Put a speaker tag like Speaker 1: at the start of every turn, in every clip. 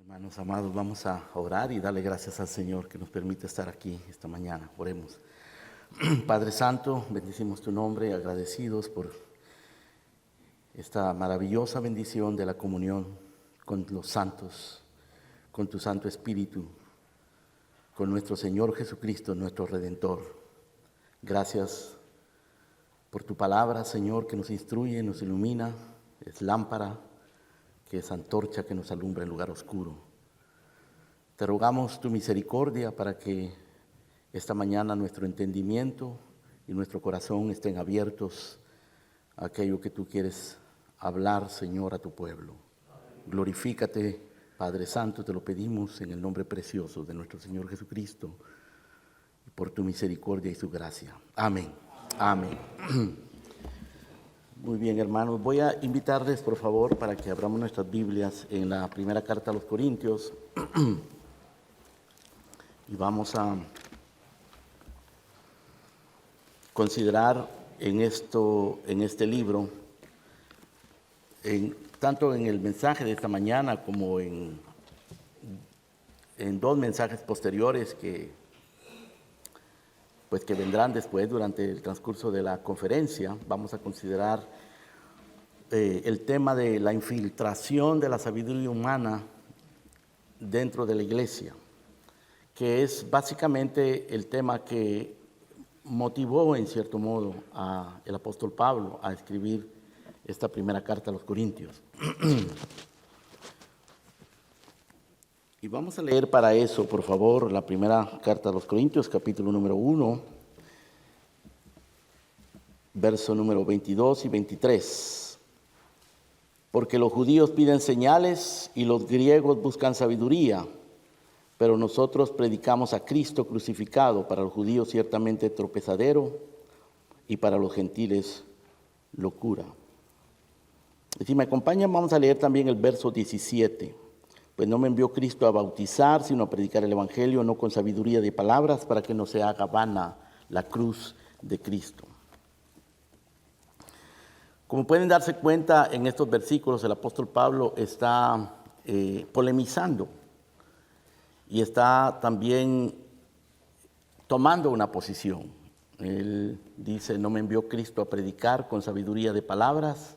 Speaker 1: Hermanos amados, vamos a orar y darle gracias al Señor que nos permite estar aquí esta mañana. Oremos. Padre Santo, bendecimos tu nombre, agradecidos por esta maravillosa bendición de la comunión con los santos, con tu Santo Espíritu, con nuestro Señor Jesucristo, nuestro Redentor. Gracias por tu palabra, Señor, que nos instruye, nos ilumina, es lámpara, que es antorcha que nos alumbra en lugar oscuro. Te rogamos tu misericordia para que esta mañana nuestro entendimiento y nuestro corazón estén abiertos a aquello que tú quieres hablar, Señor, a tu pueblo. Glorifícate, Padre Santo, te lo pedimos en el nombre precioso de nuestro Señor Jesucristo, por tu misericordia y su gracia. Amén. Amén. Muy bien, hermanos, voy a invitarles, por favor, para que abramos nuestras Biblias en la primera carta a los Corintios y vamos a considerar en este libro, tanto en el mensaje de esta mañana como en dos mensajes posteriores que vendrán después durante el transcurso de la conferencia. Vamos a considerar el tema de la infiltración de la sabiduría humana dentro de la iglesia, que es básicamente el tema que motivó en cierto modo al apóstol Pablo a escribir esta primera carta a los Corintios. Y vamos a leer para eso, por favor, la primera carta a los Corintios, capítulo número 1, verso número 22 y 23. Porque los judíos piden señales y los griegos buscan sabiduría, pero nosotros predicamos a Cristo crucificado, para los judíos ciertamente tropezadero y para los gentiles locura. Y si me acompañan, vamos a leer también el verso 17. Pues no me envió Cristo a bautizar, sino a predicar el evangelio, no con sabiduría de palabras, para que no se haga vana la cruz de Cristo. Como pueden darse cuenta, en estos versículos el apóstol Pablo está polemizando y está también tomando una posición. Él dice, no me envió Cristo a predicar con sabiduría de palabras,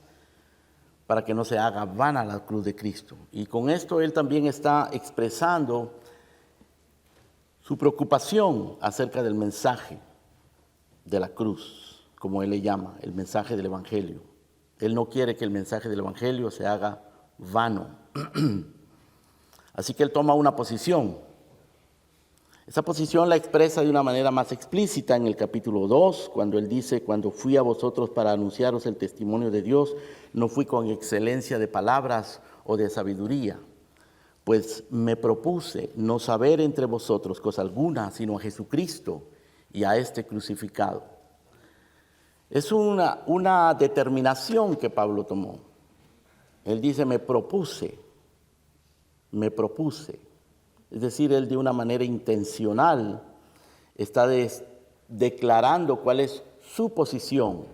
Speaker 1: para que no se haga vana la cruz de Cristo. Y con esto él también está expresando su preocupación acerca del mensaje de la cruz, como él le llama, el mensaje del evangelio. Él no quiere que el mensaje del evangelio se haga vano. Así que él toma una posición. Esa posición la expresa de una manera más explícita en el capítulo 2, cuando él dice, cuando fui a vosotros para anunciaros el testimonio de Dios, no fui con excelencia de palabras o de sabiduría, pues me propuse no saber entre vosotros cosa alguna, sino a Jesucristo y a este crucificado. Es una determinación que Pablo tomó. Él dice, me propuse. Es decir, él de una manera intencional está declarando cuál es su posición.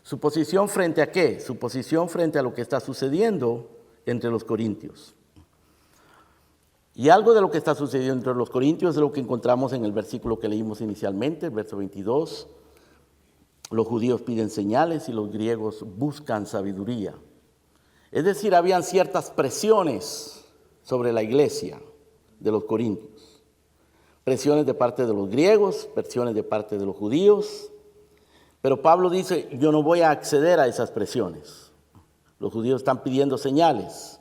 Speaker 1: ¿Su posición frente a qué? Su posición frente a lo que está sucediendo entre los corintios. Y algo de lo que está sucediendo entre los corintios es lo que encontramos en el versículo que leímos inicialmente, el verso 22. Los judíos piden señales y los griegos buscan sabiduría. Es decir, habían ciertas presiones sobre la iglesia de los corintios. Presiones de parte de los griegos, presiones de parte de los judíos. Pero Pablo dice, yo no voy a acceder a esas presiones. Los judíos están pidiendo señales.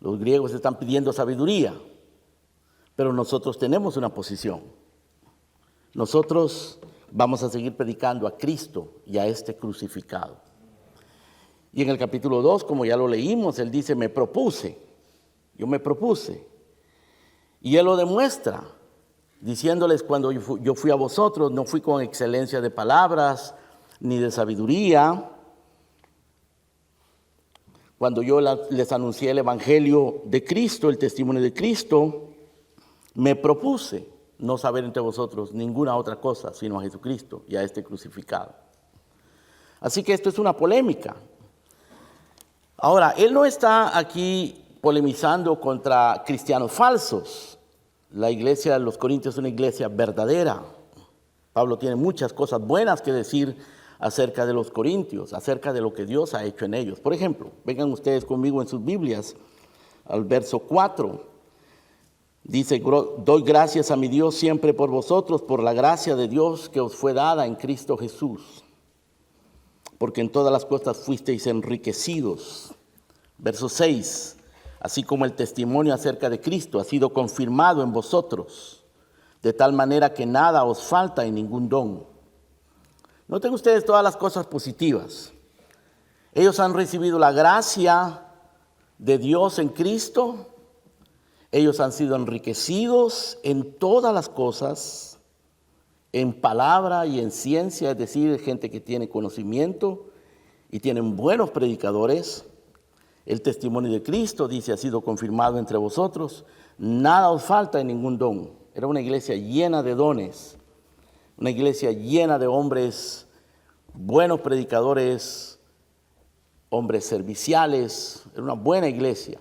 Speaker 1: Los griegos están pidiendo sabiduría. Pero nosotros tenemos una posición. Nosotros vamos a seguir predicando a Cristo y a este crucificado. Y en el capítulo 2, como ya lo leímos, él dice, yo me propuse. Y él lo demuestra, diciéndoles, cuando yo fui a vosotros, no fui con excelencia de palabras ni de sabiduría. Cuando yo les anuncié el evangelio de Cristo, el testimonio de Cristo, me propuse no saber entre vosotros ninguna otra cosa, sino a Jesucristo y a este crucificado. Así que esto es una polémica. Ahora, él no está aquí polemizando contra cristianos falsos. La iglesia de los Corintios es una iglesia verdadera. Pablo tiene muchas cosas buenas que decir acerca de los corintios, acerca de lo que Dios ha hecho en ellos. Por ejemplo, vengan ustedes conmigo en sus Biblias al verso 4. Dice: doy gracias a mi Dios siempre por vosotros, por la gracia de Dios que os fue dada en Cristo Jesús, porque en todas las cosas fuisteis enriquecidos. Verso 6. Así como el testimonio acerca de Cristo ha sido confirmado en vosotros, de tal manera que nada os falta en ningún don. Noten ustedes todas las cosas positivas. Ellos han recibido la gracia de Dios en Cristo. Ellos han sido enriquecidos en todas las cosas, en palabra y en ciencia, es decir, gente que tiene conocimiento y tienen buenos predicadores. El testimonio de Cristo, dice, ha sido confirmado entre vosotros. Nada os falta en ningún don. Era una iglesia llena de dones, una iglesia llena de hombres, buenos predicadores, hombres serviciales. Era una buena iglesia.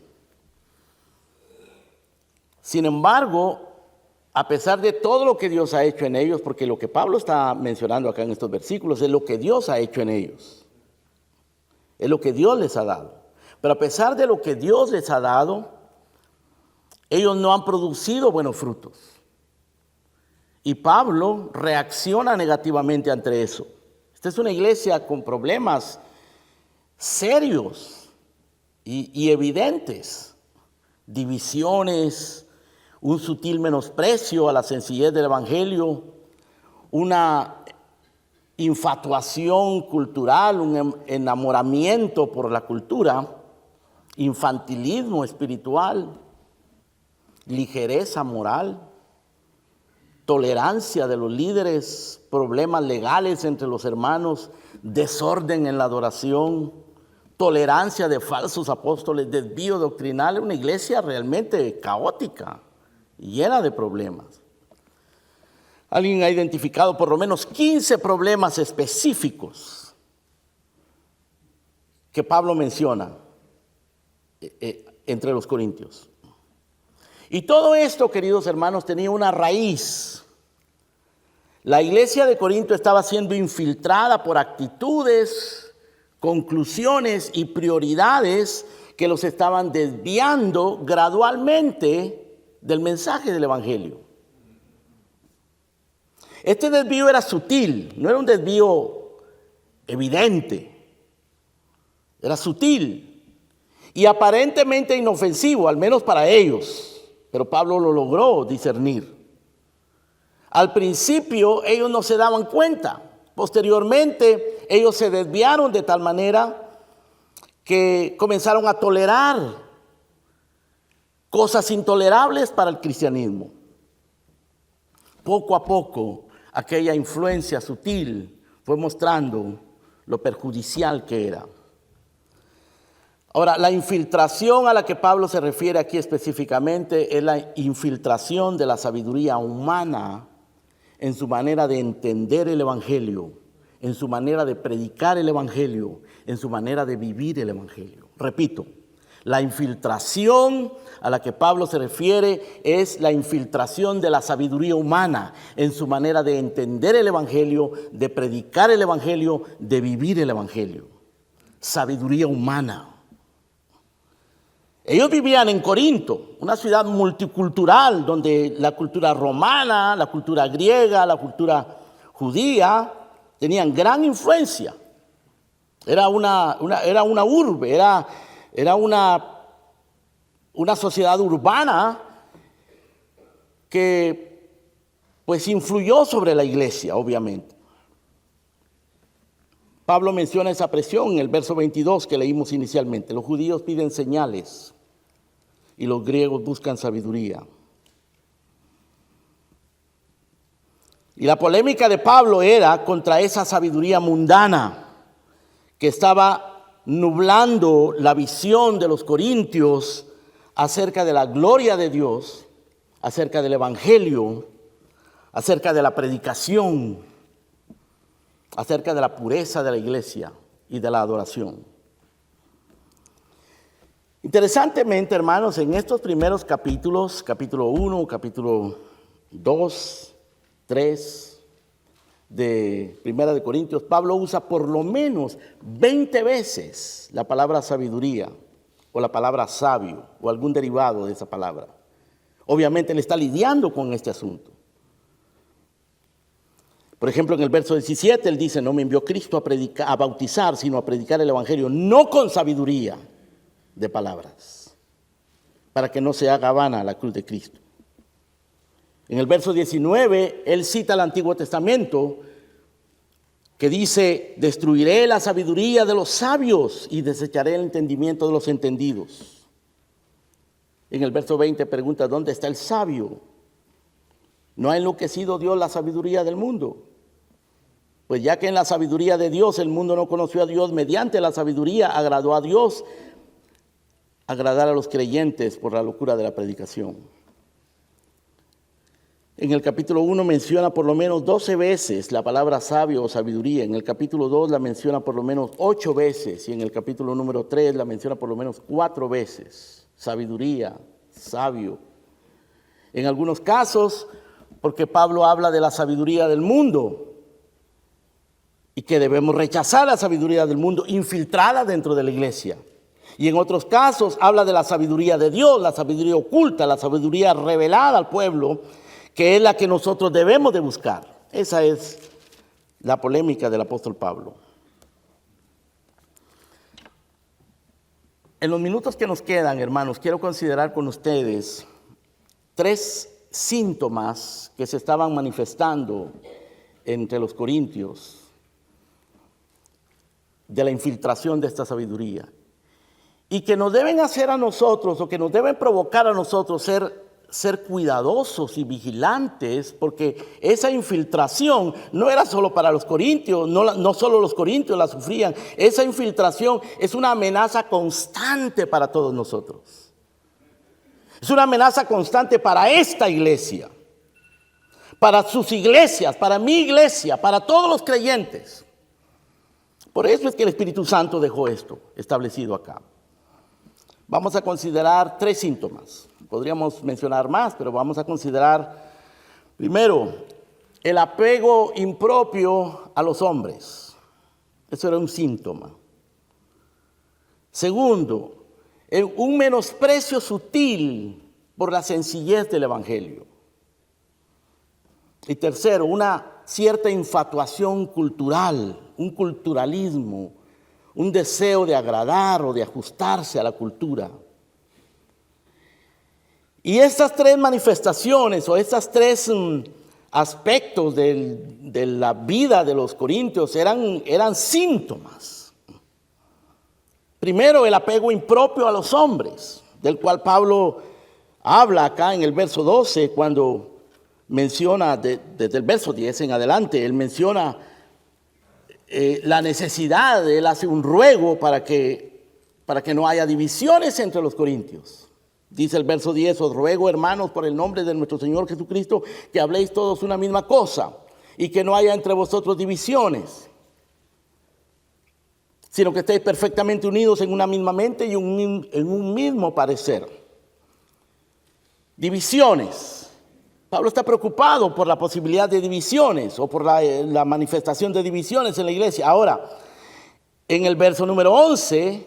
Speaker 1: Sin embargo, a pesar de todo lo que Dios ha hecho en ellos, porque lo que Pablo está mencionando acá en estos versículos es lo que Dios ha hecho en ellos, es lo que Dios les ha dado. Pero a pesar de lo que Dios les ha dado, ellos no han producido buenos frutos. Y Pablo reacciona negativamente ante eso. Esta es una iglesia con problemas serios y evidentes. Divisiones, un sutil menosprecio a la sencillez del evangelio, una infatuación cultural, un enamoramiento por la cultura, infantilismo espiritual, ligereza moral, tolerancia de los líderes, problemas legales entre los hermanos, desorden en la adoración, tolerancia de falsos apóstoles, desvío doctrinal. Una iglesia realmente caótica, llena de problemas. Alguien ha identificado por lo menos 15 problemas específicos que Pablo menciona entre los corintios. Y todo esto, queridos hermanos, tenía una raíz. La iglesia de Corinto estaba siendo infiltrada por actitudes, conclusiones y prioridades que los estaban desviando gradualmente del mensaje del evangelio. Este desvío era sutil, no era un desvío evidente, era sutil y aparentemente inofensivo, al menos para ellos, pero Pablo lo logró discernir. Al principio ellos no se daban cuenta, posteriormente ellos se desviaron de tal manera que comenzaron a tolerar cosas intolerables para el cristianismo. Poco a poco, aquella influencia sutil fue mostrando lo perjudicial que era. Ahora, la infiltración a la que Pablo se refiere aquí específicamente es la infiltración de la sabiduría humana en su manera de entender el evangelio, en su manera de predicar el evangelio, en su manera de vivir el evangelio. Repito, la infiltración a la que Pablo se refiere es la infiltración de la sabiduría humana en su manera de entender el evangelio, de predicar el evangelio, de vivir el evangelio. Sabiduría humana. Ellos vivían en Corinto, una ciudad multicultural donde la cultura romana, la cultura griega, la cultura judía tenían gran influencia. Era una urbe, era una sociedad urbana que pues influyó sobre la iglesia, obviamente. Pablo menciona esa presión en el verso 22 que leímos inicialmente. Los judíos piden señales y los griegos buscan sabiduría. Y la polémica de Pablo era contra esa sabiduría mundana que estaba nublando la visión de los corintios acerca de la gloria de Dios, acerca del evangelio, acerca de la predicación, acerca de la pureza de la iglesia y de la adoración. Interesantemente, hermanos, en estos primeros capítulos, capítulo 1, capítulo 2, 3 de Primera de Corintios, Pablo usa por lo menos 20 veces la palabra sabiduría o la palabra sabio o algún derivado de esa palabra. Obviamente él está lidiando con este asunto. Por ejemplo, en el verso 17 él dice: no me envió Cristo a bautizar, sino a predicar el evangelio, no con sabiduría de palabras, para que no se haga vana la cruz de Cristo. En el verso 19 él cita el Antiguo Testamento, que dice: destruiré la sabiduría de los sabios y desecharé el entendimiento de los entendidos. En el verso 20 pregunta: ¿dónde está el sabio? ¿No ha enloquecido Dios la sabiduría del mundo? Pues ya que en la sabiduría de Dios el mundo no conoció a Dios, mediante la sabiduría agradó a Dios agradar a los creyentes por la locura de la predicación. En el capítulo 1 menciona por lo menos 12 veces la palabra sabio o sabiduría. En el capítulo 2 la menciona por lo menos 8 veces. Y en el capítulo número 3 la menciona por lo menos 4 veces. Sabiduría, sabio. En algunos casos, porque Pablo habla de la sabiduría del mundo y que debemos rechazar la sabiduría del mundo infiltrada dentro de la iglesia. Y en otros casos habla de la sabiduría de Dios, la sabiduría oculta, la sabiduría revelada al pueblo, que es la que nosotros debemos de buscar. Esa es la polémica del apóstol Pablo. En los minutos que nos quedan, hermanos, quiero considerar con ustedes 3 síntomas que se estaban manifestando entre los corintios de la infiltración de esta sabiduría, y que nos deben hacer a nosotros, o que nos deben provocar a nosotros ser cuidadosos y vigilantes, porque esa infiltración no era solo para los corintios, no solo los corintios la sufrían. Esa infiltración es una amenaza constante para todos nosotros. Es una amenaza constante para esta iglesia, para sus iglesias, para mi iglesia, para todos los creyentes. Por eso es que el Espíritu Santo dejó esto establecido acá. Vamos a considerar 3 síntomas. Podríamos mencionar más, pero vamos a considerar, primero, el apego impropio a los hombres. Eso era un síntoma. Segundo, un menosprecio sutil por la sencillez del evangelio. Y tercero, una cierta infatuación cultural, un culturalismo, un deseo de agradar o de ajustarse a la cultura. Y estas 3 manifestaciones o estas 3 aspectos de la vida de los corintios eran síntomas. Primero, el apego impropio a los hombres, del cual Pablo habla acá en el verso 12, cuando menciona, desde el verso 10 en adelante, él menciona la necesidad, él hace un ruego para que no haya divisiones entre los corintios. Dice el verso 10: os ruego, hermanos, por el nombre de nuestro Señor Jesucristo, que habléis todos una misma cosa y que no haya entre vosotros divisiones, sino que estéis perfectamente unidos en una misma mente y en un mismo parecer. Divisiones. Pablo está preocupado por la posibilidad de divisiones o por la manifestación de divisiones en la iglesia. Ahora, en el verso número 11,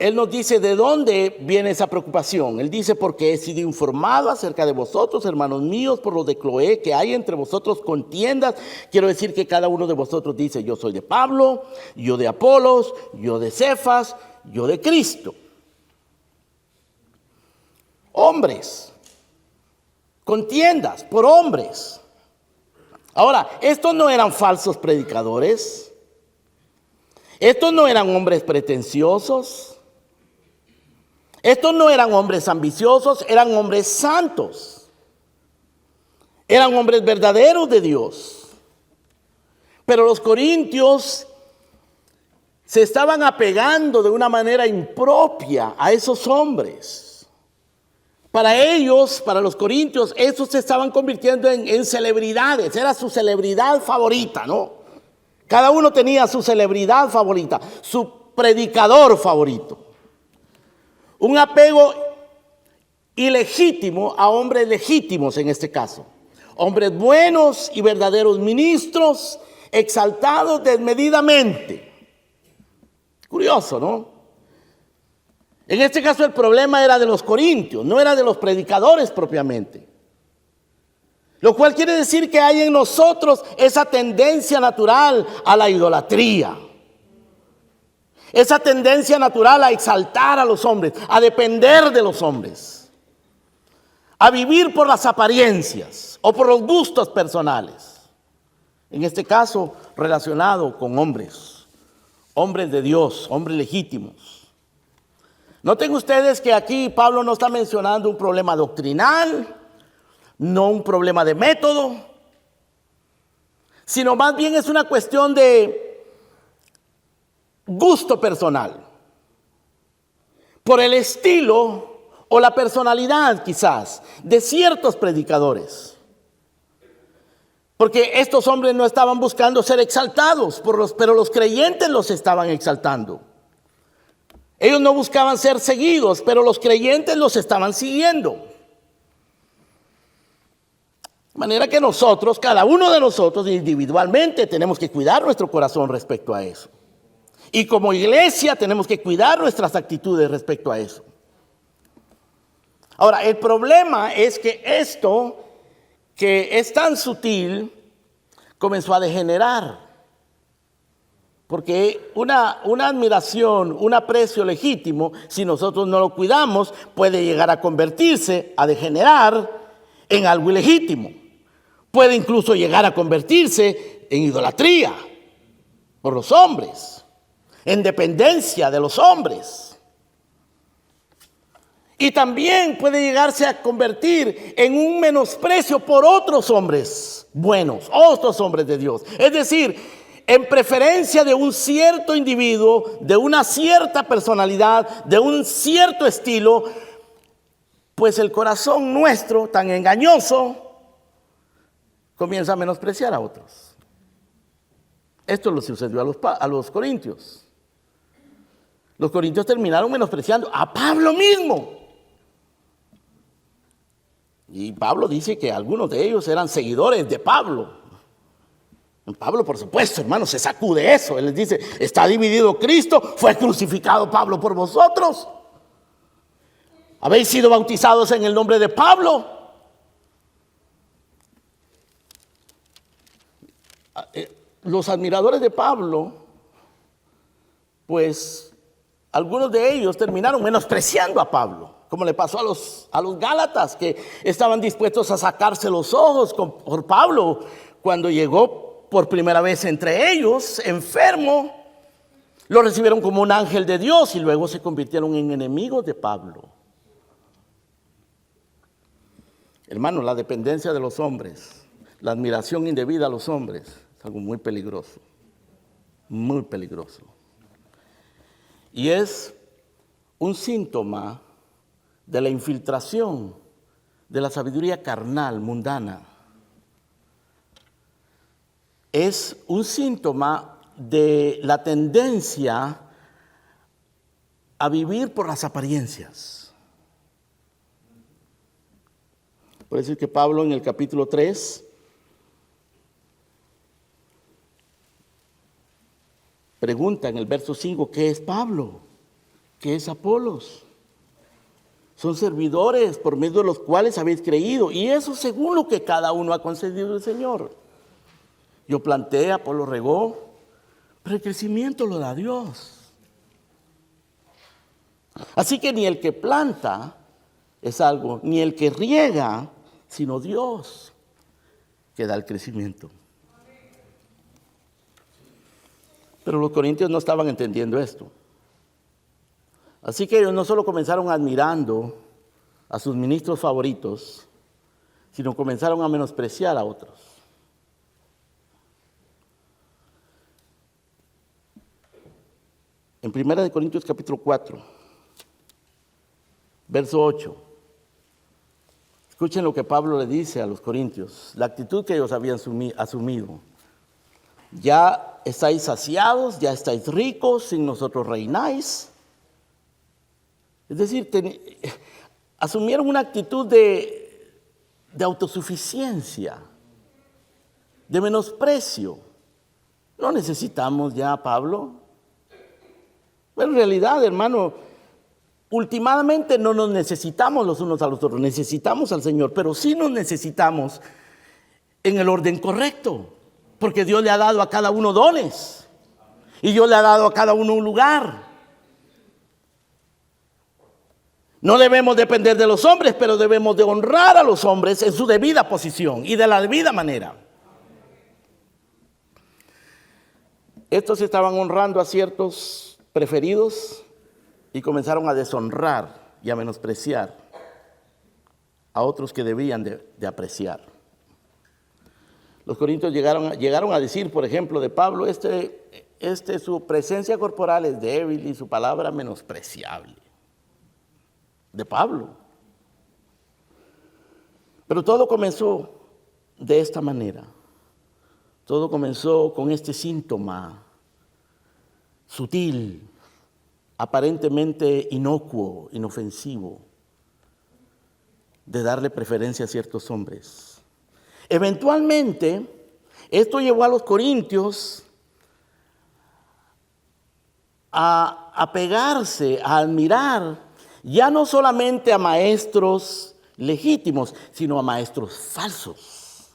Speaker 1: él nos dice de dónde viene esa preocupación. Él dice: porque he sido informado acerca de vosotros, hermanos míos, por lo de Cloé, que hay entre vosotros contiendas. Quiero decir que cada uno de vosotros dice: yo soy de Pablo, yo de Apolos, yo de Cefas, yo de Cristo. Hombres, contiendas por hombres. Ahora, estos no eran falsos predicadores. Estos no eran hombres pretenciosos. Estos no eran hombres ambiciosos, eran hombres santos. Eran hombres verdaderos de Dios. Pero los corintios se estaban apegando de una manera impropia a esos hombres. Para ellos, para los corintios, esos se estaban convirtiendo en celebridades. Era su celebridad favorita, ¿no? Cada uno tenía su celebridad favorita, su predicador favorito. Un apego ilegítimo a hombres legítimos en este caso. Hombres buenos y verdaderos ministros, exaltados desmedidamente. Curioso, ¿no? En este caso el problema era de los corintios, no era de los predicadores propiamente. Lo cual quiere decir que hay en nosotros esa tendencia natural a la idolatría. Esa tendencia natural a exaltar a los hombres, a depender de los hombres. A vivir por las apariencias o por los gustos personales. En este caso, relacionado con hombres. Hombres de Dios, hombres legítimos. Noten ustedes que aquí Pablo no está mencionando un problema doctrinal, no un problema de método, sino más bien es una cuestión de gusto personal, por el estilo o la personalidad quizás de ciertos predicadores. Porque estos hombres no estaban buscando ser exaltados, pero los creyentes los estaban exaltando. Ellos no buscaban ser seguidos, pero los creyentes los estaban siguiendo. De manera que nosotros, cada uno de nosotros individualmente, tenemos que cuidar nuestro corazón respecto a eso. Y como iglesia tenemos que cuidar nuestras actitudes respecto a eso. Ahora, el problema es que esto, que es tan sutil, comenzó a degenerar. Porque una admiración, un aprecio legítimo, si nosotros no lo cuidamos, puede llegar a convertirse, a degenerar en algo ilegítimo. Puede incluso llegar a convertirse en idolatría por los hombres, en dependencia de los hombres. Y también puede llegarse a convertir en un menosprecio por otros hombres buenos, otros hombres de Dios. Es decir, en preferencia de un cierto individuo, de una cierta personalidad, de un cierto estilo, pues el corazón nuestro, tan engañoso, comienza a menospreciar a otros. Esto lo sucedió a los corintios. Los corintios terminaron menospreciando a Pablo mismo. Y Pablo dice que algunos de ellos eran seguidores de Pablo. Pablo, por supuesto, hermano, se sacude eso. Él les dice, está dividido Cristo, fue crucificado Pablo por vosotros. Habéis sido bautizados en el nombre de Pablo. Los admiradores de Pablo, pues algunos de ellos terminaron menospreciando a Pablo, como le pasó a los gálatas, que estaban dispuestos a sacarse los ojos por Pablo cuando llegó por primera vez entre ellos, enfermo. Lo recibieron como un ángel de Dios y luego se convirtieron en enemigos de Pablo. Hermano, la dependencia de los hombres, la admiración indebida a los hombres, es algo muy peligroso, muy peligroso. Y es un síntoma de la infiltración de la sabiduría carnal, mundana. Es un síntoma de la tendencia a vivir por las apariencias. Por eso es que Pablo en el capítulo 3 pregunta en el verso 5, ¿qué es Pablo? ¿Qué es Apolos? Son servidores por medio de los cuales habéis creído, y eso según lo que cada uno ha concedido el Señor. Yo planté, Apolo regó, pero el crecimiento lo da Dios. Así que ni el que planta es algo, ni el que riega, sino Dios que da el crecimiento. Pero los corintios no estaban entendiendo esto. Así que ellos no solo comenzaron admirando a sus ministros favoritos, sino comenzaron a menospreciar a otros. En 1 Corintios capítulo 4, verso 8. Escuchen lo que Pablo le dice a los corintios, la actitud que ellos habían asumido. Ya estáis saciados, ya estáis ricos, sin nosotros reináis. Es decir, asumieron una actitud de autosuficiencia, de menosprecio. No necesitamos ya a Pablo. Pero en realidad, hermano, últimamente no nos necesitamos los unos a los otros, necesitamos al Señor, pero sí nos necesitamos en el orden correcto, porque Dios le ha dado a cada uno dones y Dios le ha dado a cada uno un lugar. No debemos depender de los hombres, pero debemos de honrar a los hombres en su debida posición y de la debida manera. Estos estaban honrando a ciertos preferidos y comenzaron a deshonrar y a menospreciar a otros que debían de apreciar. Los corintios llegaron a decir, por ejemplo, de Pablo, su presencia corporal es débil y su palabra menospreciable. De Pablo. Pero todo comenzó de esta manera. Todo comenzó con este síntoma sutil, aparentemente inocuo, inofensivo, de darle preferencia a ciertos hombres. Eventualmente, esto llevó a los corintios a apegarse, a admirar, ya no solamente a maestros legítimos, sino a maestros falsos,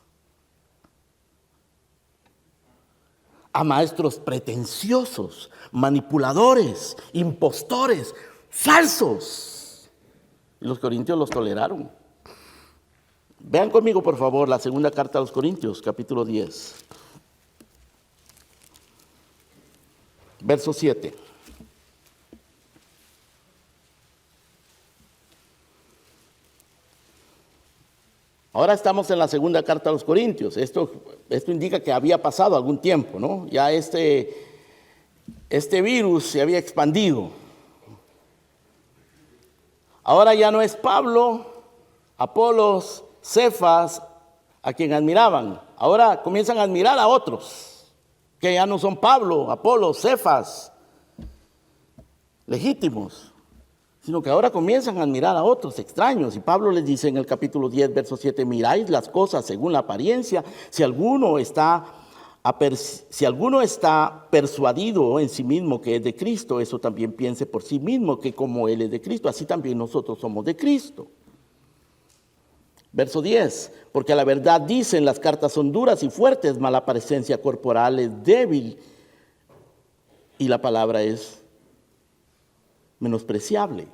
Speaker 1: a maestros pretenciosos, manipuladores, impostores, falsos. Y los corintios los toleraron. Vean conmigo, por favor, la segunda carta a los Corintios, capítulo 10, verso 7. Ahora estamos en la segunda carta a los Corintios. Esto indica que había pasado algún tiempo, ¿no? Ya este virus se había expandido. Ahora ya no es Pablo, Apolos, Cefas a quien admiraban. Ahora comienzan a admirar a otros, que ya no son Pablo, Apolos, Cefas, legítimos, sino que ahora comienzan a admirar a otros extraños. Y Pablo les dice en el capítulo 10, verso 7, miráis las cosas según la apariencia. Si alguno está persuadido en sí mismo que es de Cristo, eso también piense por sí mismo que como Él es de Cristo, así también nosotros somos de Cristo. Verso 10, porque a la verdad dicen las cartas son duras y fuertes, mas la presencia corporal es débil y la palabra es menospreciable.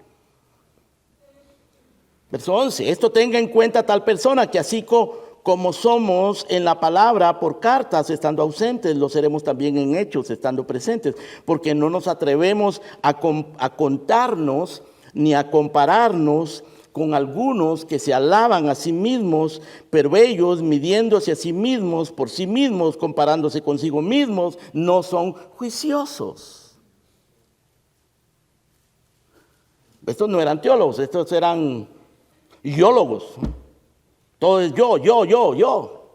Speaker 1: Verso 11, esto tenga en cuenta tal persona que así como somos en la palabra por cartas estando ausentes, lo seremos también en hechos estando presentes, porque no nos atrevemos a contarnos ni a compararnos con algunos que se alaban a sí mismos, pero ellos midiéndose a sí mismos, por sí mismos, comparándose consigo mismos, no son juiciosos. Estos no eran teólogos, estos eran iólogos. Todo es yo.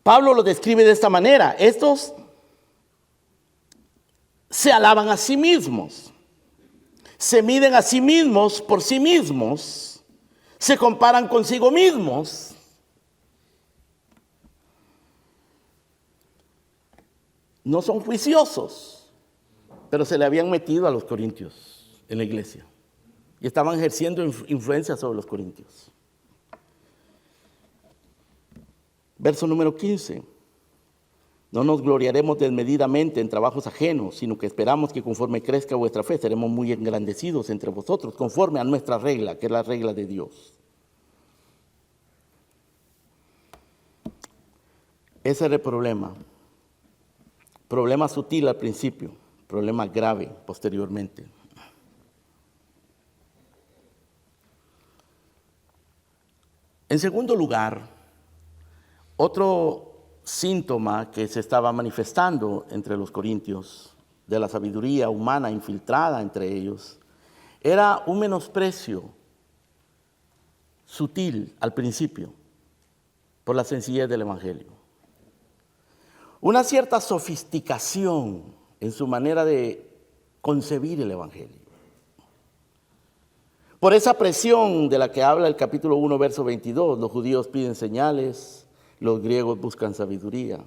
Speaker 1: Pablo lo describe de esta manera. Estos se alaban a sí mismos, se miden a sí mismos por sí mismos, se comparan consigo mismos. No son juiciosos, pero se le habían metido a los corintios en la iglesia y estaban ejerciendo influencia sobre los corintios. Verso número 15. No nos gloriaremos desmedidamente en trabajos ajenos, sino que esperamos que conforme crezca vuestra fe, seremos muy engrandecidos entre vosotros, conforme a nuestra regla, que es la regla de Dios. Ese era el problema. Problema sutil al principio, problema grave posteriormente. En segundo lugar, otro síntoma que se estaba manifestando entre los corintios de la sabiduría humana infiltrada entre ellos era un menosprecio sutil al principio por la sencillez del evangelio, una cierta sofisticación en su manera de concebir el Evangelio. Por esa presión de la que habla el capítulo 1, verso 22, los judíos piden señales, los griegos buscan sabiduría.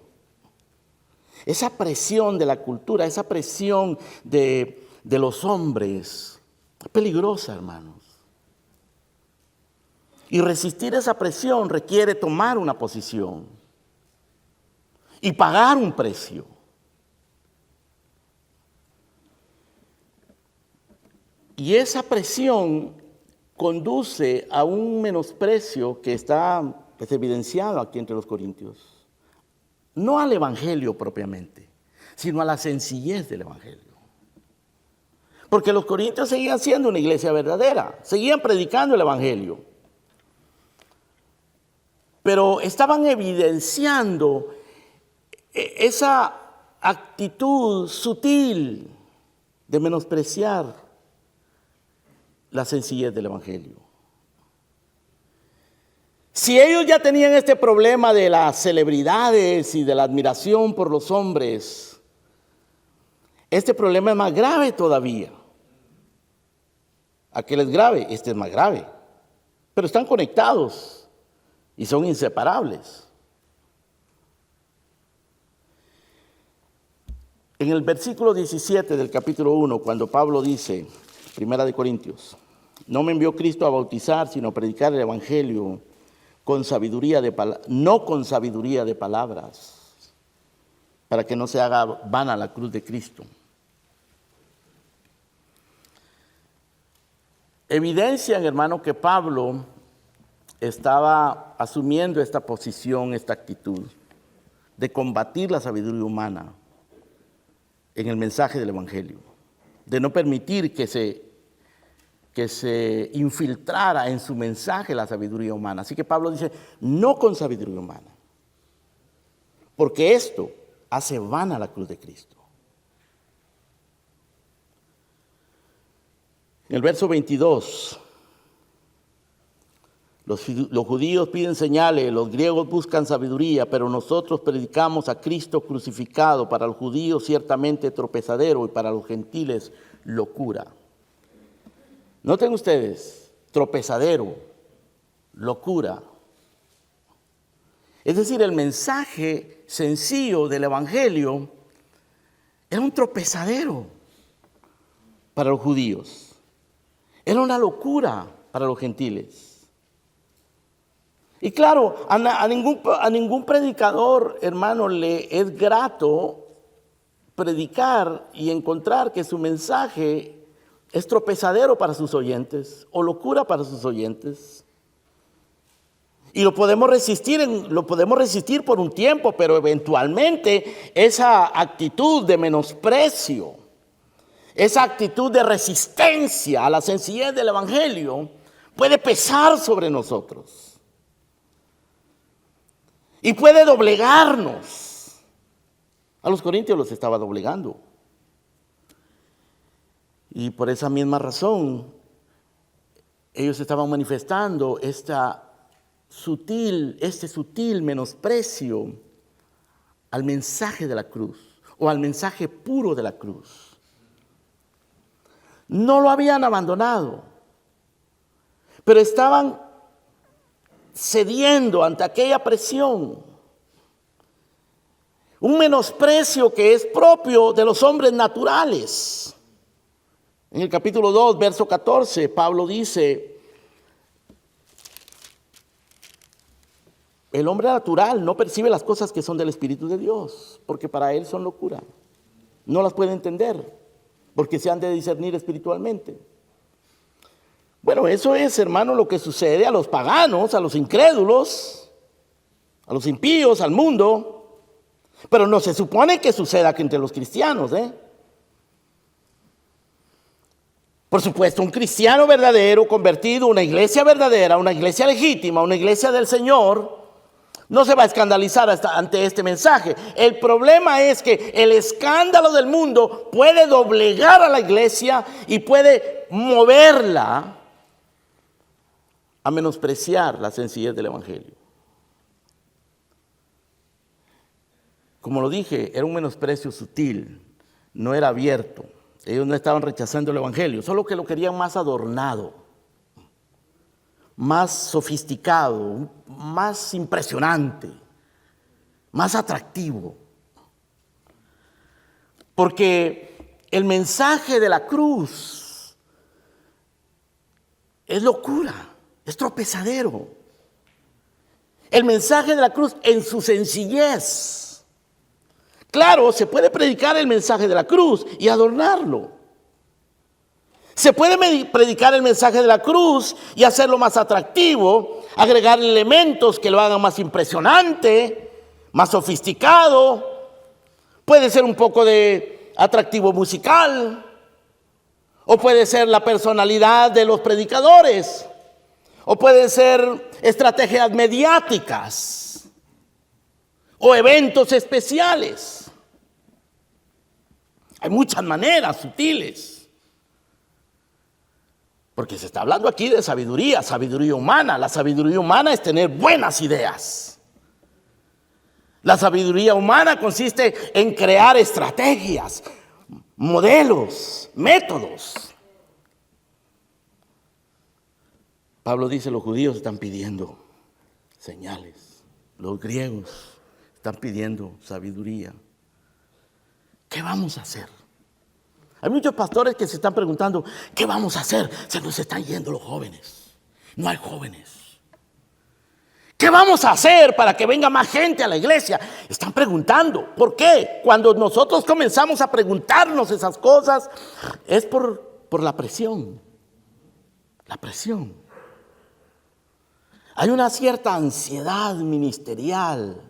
Speaker 1: Esa presión de la cultura, esa presión de los hombres, es peligrosa, hermanos. Y resistir esa presión requiere tomar una posición y pagar un precio. Y esa presión conduce a un menosprecio que está evidenciado aquí entre los corintios. No al Evangelio propiamente, sino a la sencillez del Evangelio. Porque los corintios seguían siendo una iglesia verdadera, seguían predicando el Evangelio. Pero estaban evidenciando esa actitud sutil de menospreciar la sencillez del Evangelio. Si ellos ya tenían este problema de las celebridades y de la admiración por los hombres, este problema es más grave todavía. Aquel es grave, este es más grave. Pero están conectados y son inseparables. En el versículo 17 del capítulo 1, cuando Pablo dice, Primera de Corintios, no me envió Cristo a bautizar, sino a predicar el Evangelio con sabiduría no con sabiduría de palabras, para que no se haga vana la cruz de Cristo. Evidencian, hermano, que Pablo estaba asumiendo esta posición, esta actitud de combatir la sabiduría humana en el mensaje del Evangelio, de no permitir que se infiltrara en su mensaje la sabiduría humana. Así que Pablo dice, no con sabiduría humana, porque esto hace vana la cruz de Cristo. En el verso 22, los judíos piden señales, los griegos buscan sabiduría, pero nosotros predicamos a Cristo crucificado, para los judíos ciertamente tropezadero y para los gentiles locura. Noten ustedes, tropezadero, locura. Es decir, el mensaje sencillo del Evangelio era un tropezadero para los judíos. Era una locura para los gentiles. Y claro, a ningún predicador, hermano, le es grato predicar y encontrar que su mensaje es tropezadero para sus oyentes o locura para sus oyentes. Y lo podemos resistir por un tiempo, pero eventualmente esa actitud de menosprecio, esa actitud de resistencia a la sencillez del Evangelio puede pesar sobre nosotros y puede doblegarnos. A los corintios los estaba doblegando. Y por esa misma razón, ellos estaban manifestando este sutil menosprecio al mensaje de la cruz o al mensaje puro de la cruz. No lo habían abandonado, pero estaban cediendo ante aquella presión. Un menosprecio que es propio de los hombres naturales. En el capítulo 2, verso 14, Pablo dice, el hombre natural no percibe las cosas que son del Espíritu de Dios, porque para él son locura. No las puede entender, porque se han de discernir espiritualmente. Bueno, eso es, hermano, lo que sucede a los paganos, a los incrédulos, a los impíos, al mundo. Pero no se supone que suceda aquí entre los cristianos, Por supuesto, un cristiano verdadero, convertido, una iglesia verdadera, una iglesia legítima, una iglesia del Señor, no se va a escandalizar ante este mensaje. El problema es que el escándalo del mundo puede doblegar a la iglesia y puede moverla a menospreciar la sencillez del Evangelio. Como lo dije, era un menosprecio sutil, no era abierto. Ellos no estaban rechazando el evangelio, solo que lo querían más adornado, más sofisticado, más impresionante, más atractivo. Porque el mensaje de la cruz es locura, es tropezadero. El mensaje de la cruz en su sencillez. Claro, se puede predicar el mensaje de la cruz y adornarlo. Se puede predicar el mensaje de la cruz y hacerlo más atractivo, agregar elementos que lo hagan más impresionante, más sofisticado. Puede ser un poco de atractivo musical, o puede ser la personalidad de los predicadores, o pueden ser estrategias mediáticas, o eventos especiales. Hay muchas maneras sutiles. Porque se está hablando aquí de sabiduría humana. La sabiduría humana es tener buenas ideas. La sabiduría humana consiste en crear estrategias, modelos, métodos. Pablo dice, los judíos están pidiendo señales. Los griegos están pidiendo sabiduría. ¿Qué vamos a hacer? Hay muchos pastores que se están preguntando, ¿qué vamos a hacer? Se nos están yendo los jóvenes. No hay jóvenes. ¿Qué vamos a hacer para que venga más gente a la iglesia? Están preguntando. ¿Por qué? Cuando nosotros comenzamos a preguntarnos esas cosas, es por la presión. La presión. Hay una cierta ansiedad ministerial,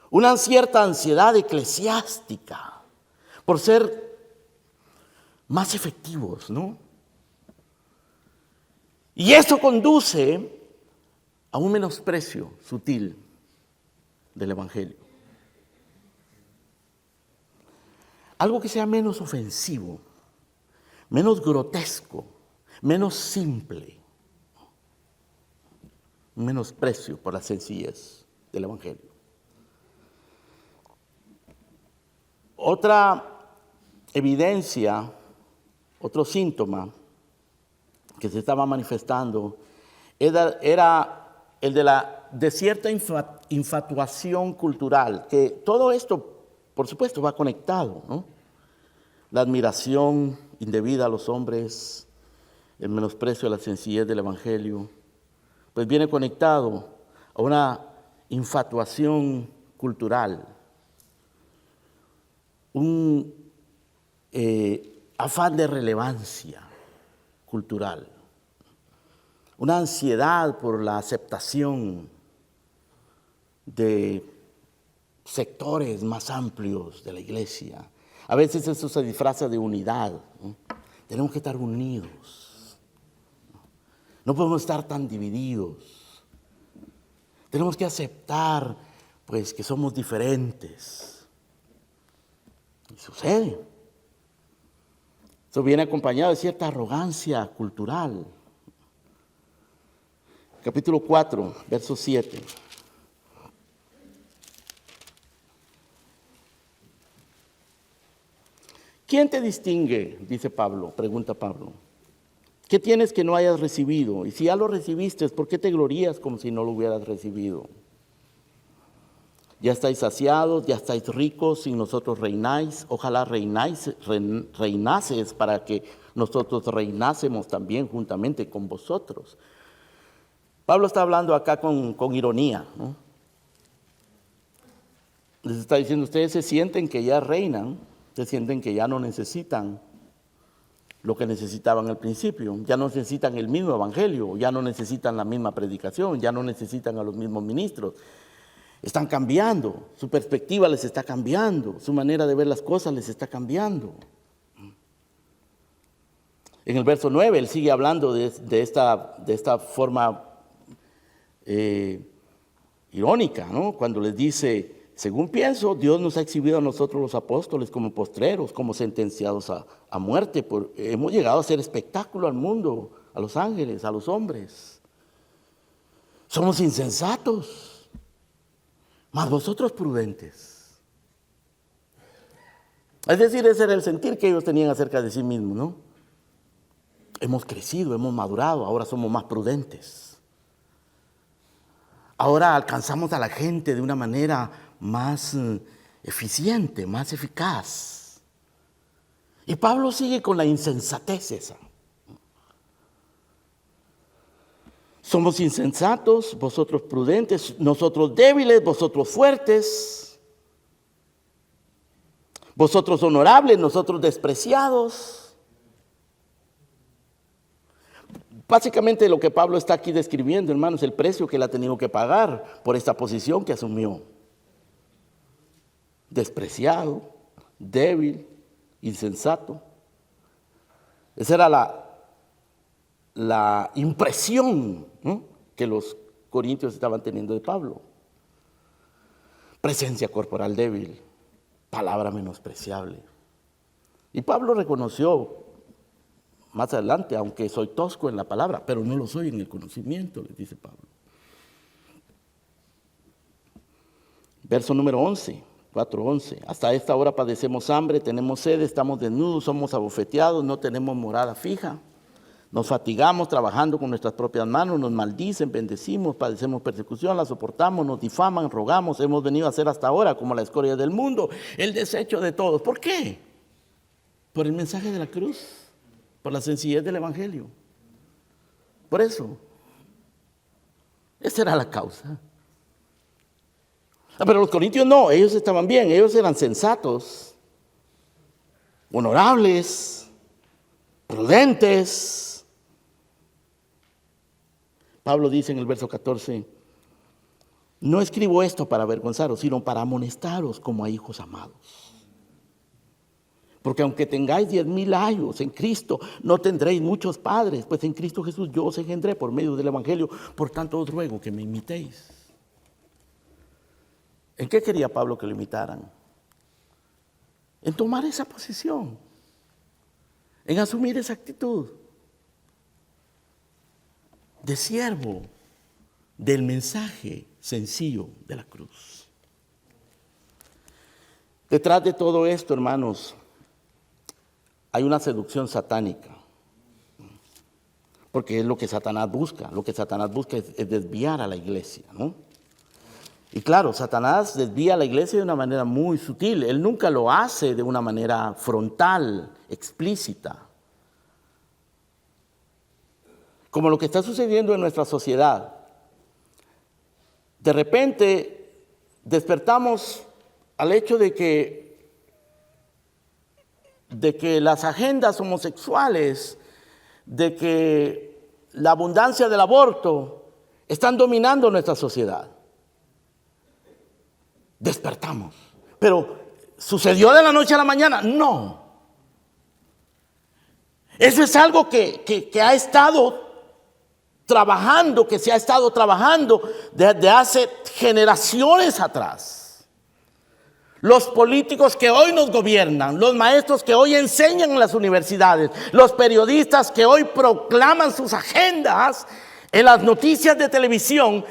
Speaker 1: una cierta ansiedad eclesiástica por ser más efectivos, ¿no? Y eso conduce a un menosprecio sutil del evangelio. Algo que sea menos ofensivo, menos grotesco, menos simple. Un menosprecio por la sencillez del evangelio. Otra evidencia, otro síntoma que se estaba manifestando era el de cierta infatuación cultural, que todo esto, por supuesto, va conectado, ¿no? La admiración indebida a los hombres, el menosprecio a la sencillez del evangelio, pues viene conectado a una infatuación cultural, un afán de relevancia cultural, una ansiedad por la aceptación de sectores más amplios de la iglesia. A veces eso se disfraza de unidad, ¿no? Tenemos que estar unidos, no podemos estar tan divididos. Tenemos que aceptar, pues, que somos diferentes. Y sucede. Eso viene acompañado de cierta arrogancia cultural. Capítulo 4, verso 7. ¿Quién te distingue? Dice Pablo, pregunta Pablo. ¿Qué tienes que no hayas recibido? Y si ya lo recibiste, ¿por qué te glorías como si no lo hubieras recibido? Ya estáis saciados, ya estáis ricos, sin nosotros reináis. Ojalá reinases para que nosotros reinásemos también juntamente con vosotros. Pablo está hablando acá con ironía, ¿no? Les está diciendo, ustedes se sienten que ya reinan, se sienten que ya no necesitan lo que necesitaban al principio, ya no necesitan el mismo evangelio, ya no necesitan la misma predicación, ya no necesitan a los mismos ministros. Están cambiando, su perspectiva les está cambiando, su manera de ver las cosas les está cambiando. En el verso 9 él sigue hablando de esta forma irónica, ¿no? Cuando les dice, según pienso, Dios nos ha exhibido a nosotros los apóstoles como postreros, como sentenciados a muerte. Hemos llegado a ser espectáculo al mundo, a los ángeles, a los hombres. Somos insensatos. Mas vosotros prudentes. Es decir, ese era el sentir que ellos tenían acerca de sí mismos, ¿no? Hemos crecido, hemos madurado, ahora somos más prudentes. Ahora alcanzamos a la gente de una manera más eficiente, más eficaz. Y Pablo sigue con la insensatez esa. Somos insensatos, vosotros prudentes, nosotros débiles, vosotros fuertes, vosotros honorables, nosotros despreciados. Básicamente lo que Pablo está aquí describiendo, hermanos, el precio que él ha tenido que pagar por esta posición que asumió. Despreciado, débil, insensato. Esa era la impresión, ¿no?, que los corintios estaban teniendo de Pablo. Presencia corporal débil, palabra menospreciable. Y Pablo reconoció más adelante, aunque soy tosco en la palabra, pero no lo soy en el conocimiento, les dice Pablo. Verso número 11, 4:11. Hasta esta hora padecemos hambre, tenemos sed, estamos desnudos, somos abofeteados, no tenemos morada fija. Nos fatigamos trabajando con nuestras propias manos, nos maldicen, bendecimos, padecemos persecución, la soportamos, nos difaman, rogamos, hemos venido a ser hasta ahora como la escoria del mundo, el desecho de todos. ¿Por qué? Por el mensaje de la cruz, por la sencillez del evangelio. Por eso, esa era la causa. Pero los corintios no, ellos estaban bien, ellos eran sensatos, honorables, prudentes. Pablo dice en el verso 14, no escribo esto para avergonzaros, sino para amonestaros como a hijos amados. Porque aunque tengáis 10,000 años en Cristo, no tendréis muchos padres, pues en Cristo Jesús yo os engendré por medio del evangelio, por tanto os ruego que me imitéis. ¿En qué quería Pablo que lo imitaran? En tomar esa posición, en asumir esa actitud de siervo del mensaje sencillo de la cruz. Detrás de todo esto, hermanos, hay una seducción satánica, porque es lo que Satanás busca. Lo que Satanás busca es desviar a la iglesia, ¿no? Y claro, Satanás desvía a la iglesia de una manera muy sutil. Él nunca lo hace de una manera frontal, explícita. Como lo que está sucediendo en nuestra sociedad. De repente despertamos al hecho de que las agendas homosexuales, de que la abundancia del aborto están dominando nuestra sociedad. Despertamos. Pero ¿sucedió de la noche a la mañana? No. Eso es algo que ha estado trabajando, que se ha estado trabajando desde hace generaciones atrás. Los políticos que hoy nos gobiernan, los maestros que hoy enseñan en las universidades, los periodistas que hoy proclaman sus agendas en las noticias de televisión,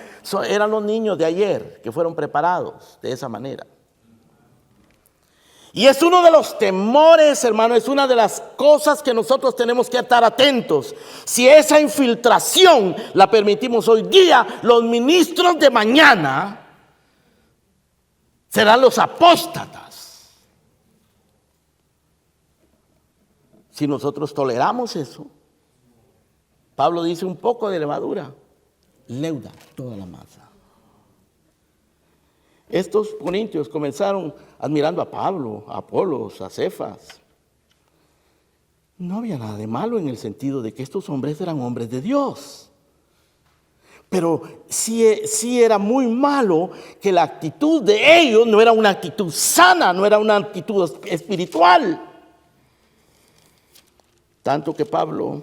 Speaker 1: eran los niños de ayer que fueron preparados de esa manera. Y es uno de los temores, hermano, es una de las cosas que nosotros tenemos que estar atentos. Si esa infiltración la permitimos hoy día, los ministros de mañana serán los apóstatas. Si nosotros toleramos eso, Pablo dice un poco de levadura leuda toda la masa. Estos corintios comenzaron admirando a Pablo, a Apolos, a Cefas. No había nada de malo en el sentido de que estos hombres eran hombres de Dios. Pero sí era muy malo que la actitud de ellos no era una actitud sana, no era una actitud espiritual. Tanto que Pablo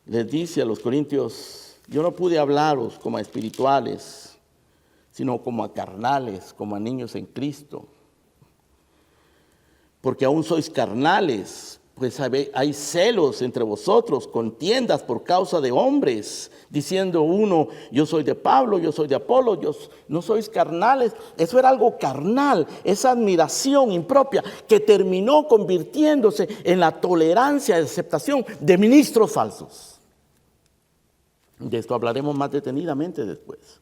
Speaker 1: les dice a los corintios, yo no pude hablaros como a espirituales, sino como a carnales, como a niños en Cristo. Porque aún sois carnales, pues hay celos entre vosotros, contiendas por causa de hombres, diciendo uno, yo soy de Pablo, yo soy de Apolo, no sois carnales. Eso era algo carnal, esa admiración impropia que terminó convirtiéndose en la tolerancia y aceptación de ministros falsos. De esto hablaremos más detenidamente después.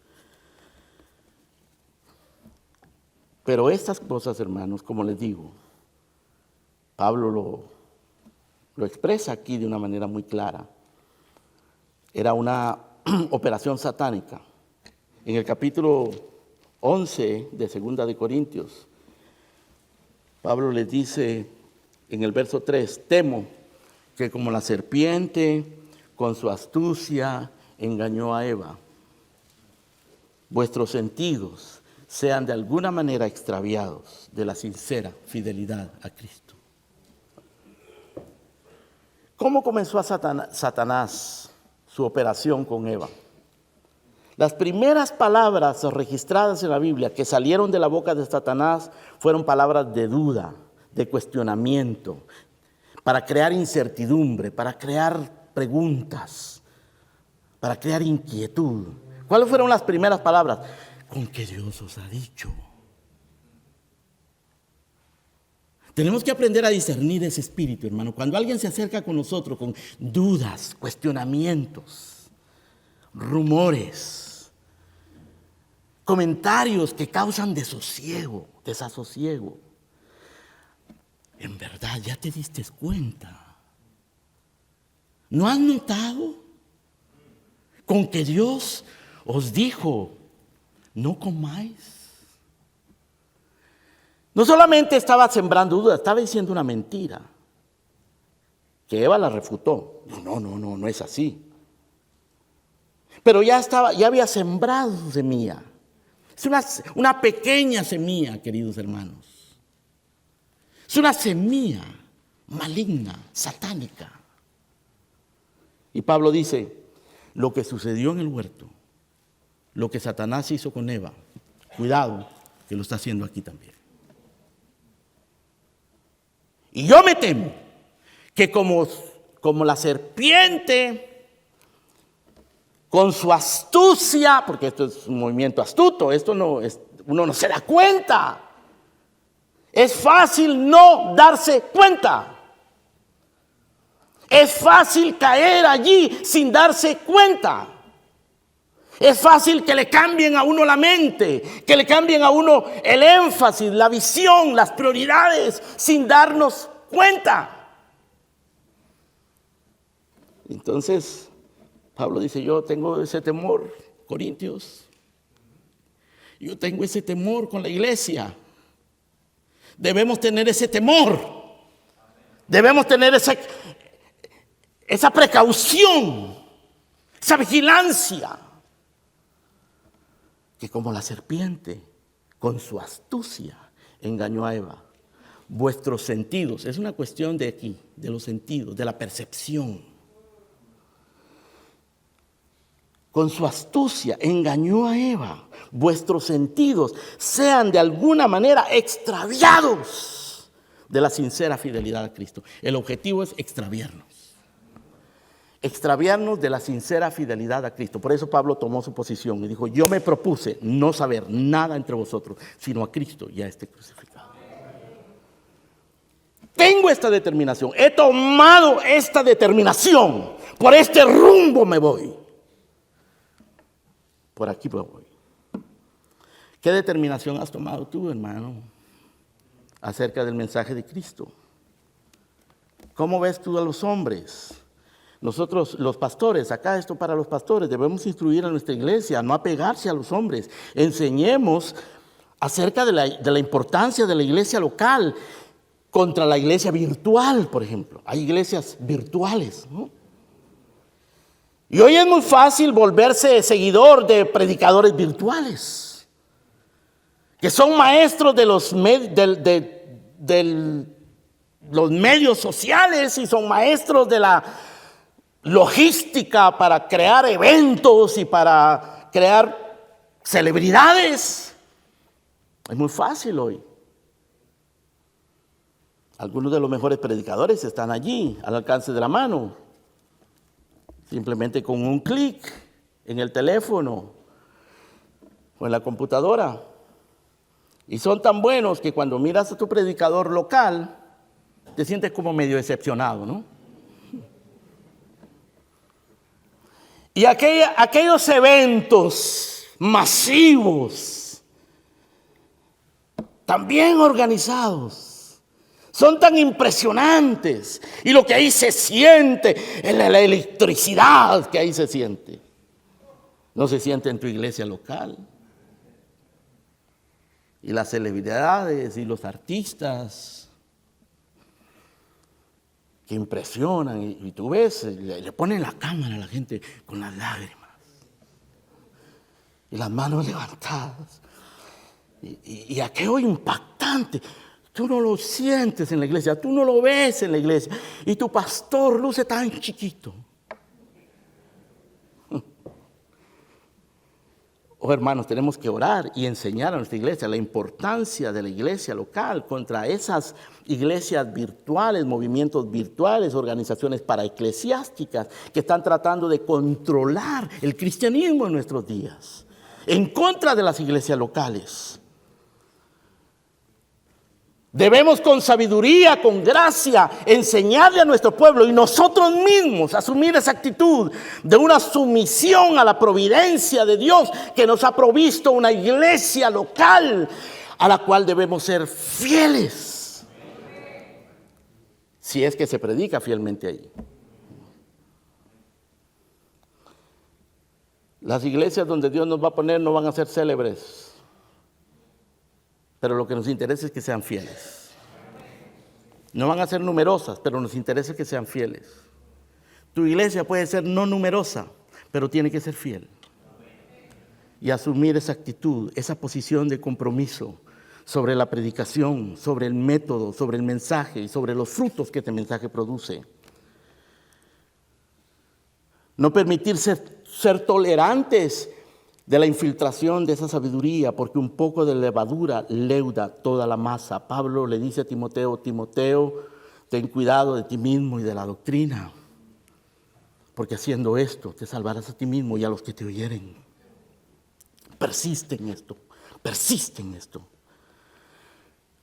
Speaker 1: Pero estas cosas, hermanos, como les digo, Pablo lo expresa aquí de una manera muy clara. Era una operación satánica. En el capítulo 11 de 2 de Corintios, Pablo les dice en el verso 3, temo que como la serpiente con su astucia engañó a Eva, vuestros sentidos sean de alguna manera extraviados de la sincera fidelidad a Cristo. ¿Cómo comenzó a Satanás su operación con Eva? Las primeras palabras registradas en la Biblia que salieron de la boca de Satanás fueron palabras de duda, de cuestionamiento, para crear incertidumbre, para crear preguntas, para crear inquietud. ¿Cuáles fueron las primeras palabras? ¿Con qué Dios os ha dicho? Tenemos que aprender a discernir ese espíritu, hermano. Cuando alguien se acerca con nosotros con dudas, cuestionamientos, rumores, comentarios que causan desasosiego. En verdad, ya te diste cuenta. ¿No has notado? Con que Dios os dijo, no comáis. No solamente estaba sembrando dudas, estaba diciendo una mentira. Que Eva la refutó. No es así. Pero ya había sembrado su semilla. Es una pequeña semilla, queridos hermanos. Es una semilla maligna, satánica. Y Pablo dice, lo que sucedió en el huerto, lo que Satanás hizo con Eva, cuidado, que lo está haciendo aquí también. Y yo me temo que como la serpiente, con su astucia, porque esto es un movimiento astuto, uno no se da cuenta. Es fácil no darse cuenta. Es fácil caer allí sin darse cuenta. Es fácil que le cambien a uno la mente, que le cambien a uno el énfasis, la visión, las prioridades, sin darnos cuenta. Entonces, Pablo dice, yo tengo ese temor, Corintios. Yo tengo ese temor con la iglesia. Debemos tener ese temor. Debemos tener esa precaución, esa vigilancia. Que como la serpiente, con su astucia, engañó a Eva. Vuestros sentidos, es una cuestión de aquí, de los sentidos, de la percepción. Con su astucia engañó a Eva. Vuestros sentidos sean de alguna manera extraviados de la sincera fidelidad a Cristo. El objetivo es extraviarnos de la sincera fidelidad a Cristo. Por eso Pablo tomó su posición y dijo, yo me propuse no saber nada entre vosotros, sino a Cristo y a este crucificado. Tengo esta determinación, he tomado esta determinación, por este rumbo me voy. Por aquí me voy. ¿Qué determinación has tomado tú, hermano, acerca del mensaje de Cristo? ¿Cómo ves tú a los hombres? Nosotros, los pastores, acá esto para los pastores, debemos instruir a nuestra iglesia a no apegarse a los hombres. Enseñemos acerca de la importancia de la iglesia local contra la iglesia virtual, por ejemplo. Hay iglesias virtuales, ¿no? Y hoy es muy fácil volverse seguidor de predicadores virtuales, que son maestros de los medios sociales y son maestros de la logística para crear eventos y para crear celebridades. Es muy fácil hoy. Algunos de los mejores predicadores están allí, al alcance de la mano. Simplemente con un clic en el teléfono o en la computadora. Y son tan buenos que cuando miras a tu predicador local, te sientes como medio decepcionado, ¿no? Y aquellos eventos masivos, tan bien organizados, son tan impresionantes. Y lo que ahí se siente, la electricidad que ahí se siente, no se siente en tu iglesia local. Y las celebridades y los artistas que impresionan, y tú ves, le ponen la cámara a la gente con las lágrimas y las manos levantadas, y aquello impactante. Tú no lo sientes en la iglesia, tú no lo ves en la iglesia, y tu pastor luce tan chiquito. Oh, hermanos, tenemos que orar y enseñar a nuestra iglesia la importancia de la iglesia local contra esas iglesias virtuales, movimientos virtuales, organizaciones paraeclesiásticas que están tratando de controlar el cristianismo en nuestros días, en contra de las iglesias locales. Debemos con sabiduría, con gracia, enseñarle a nuestro pueblo y nosotros mismos asumir esa actitud de una sumisión a la providencia de Dios que nos ha provisto una iglesia local a la cual debemos ser fieles. Si es que se predica fielmente allí. Las iglesias donde Dios nos va a poner no van a ser célebres. Pero lo que nos interesa es que sean fieles. No van a ser numerosas, pero nos interesa que sean fieles. Tu iglesia puede ser no numerosa, pero tiene que ser fiel. Y asumir esa actitud, esa posición de compromiso sobre la predicación, sobre el método, sobre el mensaje y sobre los frutos que este mensaje produce. No permitirse ser tolerantes de la infiltración de esa sabiduría, porque un poco de levadura leuda toda la masa. Pablo le dice a Timoteo, Timoteo, ten cuidado de ti mismo y de la doctrina, porque haciendo esto te salvarás a ti mismo y a los que te oyeren. Persiste en esto, persiste en esto.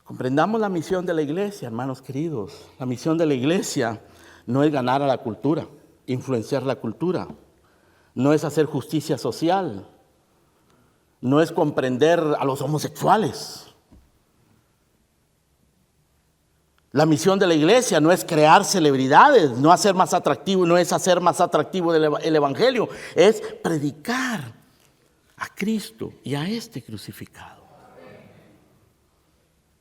Speaker 1: Comprendamos la misión de la iglesia, hermanos queridos. La misión de la iglesia no es ganar a la cultura, influenciar la cultura, no es hacer justicia social, no es comprender a los homosexuales. La misión de la iglesia no es crear celebridades, no es hacer más atractivo el evangelio, es predicar a Cristo y a este crucificado.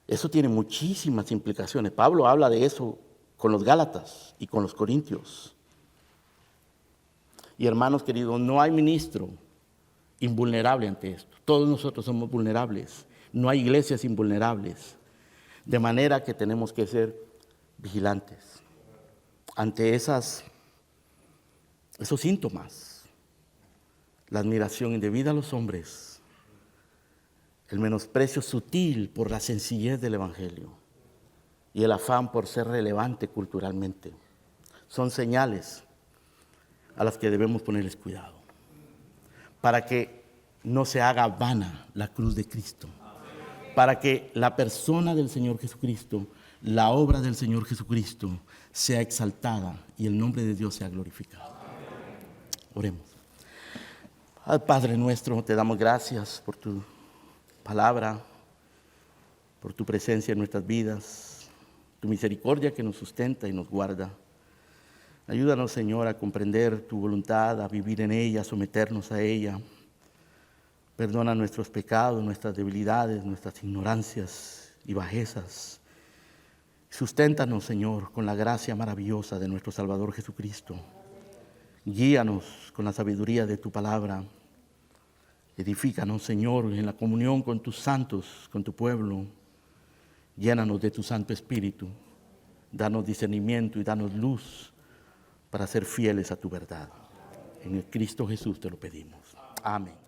Speaker 1: Eso tiene muchísimas implicaciones. Pablo habla de eso con los Gálatas y con los Corintios. Y hermanos queridos, no hay ministro invulnerable ante esto. Todos nosotros somos vulnerables. No hay iglesias invulnerables. De manera que tenemos que ser vigilantes ante esos síntomas. La admiración indebida a los hombres, el menosprecio sutil por la sencillez del evangelio y el afán por ser relevante culturalmente. Son señales a las que debemos ponerles cuidado, para que no se haga vana la cruz de Cristo, para que la persona del Señor Jesucristo, la obra del Señor Jesucristo sea exaltada y el nombre de Dios sea glorificado. Oremos. Padre nuestro, te damos gracias por tu palabra, por tu presencia en nuestras vidas, tu misericordia que nos sustenta y nos guarda. Ayúdanos, Señor, a comprender tu voluntad, a vivir en ella, a someternos a ella. Perdona nuestros pecados, nuestras debilidades, nuestras ignorancias y bajezas. Susténtanos, Señor, con la gracia maravillosa de nuestro Salvador Jesucristo. Guíanos con la sabiduría de tu palabra. Edifícanos, Señor, en la comunión con tus santos, con tu pueblo. Llénanos de tu Santo Espíritu. Danos discernimiento y danos luz para ser fieles a tu verdad. En el Cristo Jesús te lo pedimos. Amén.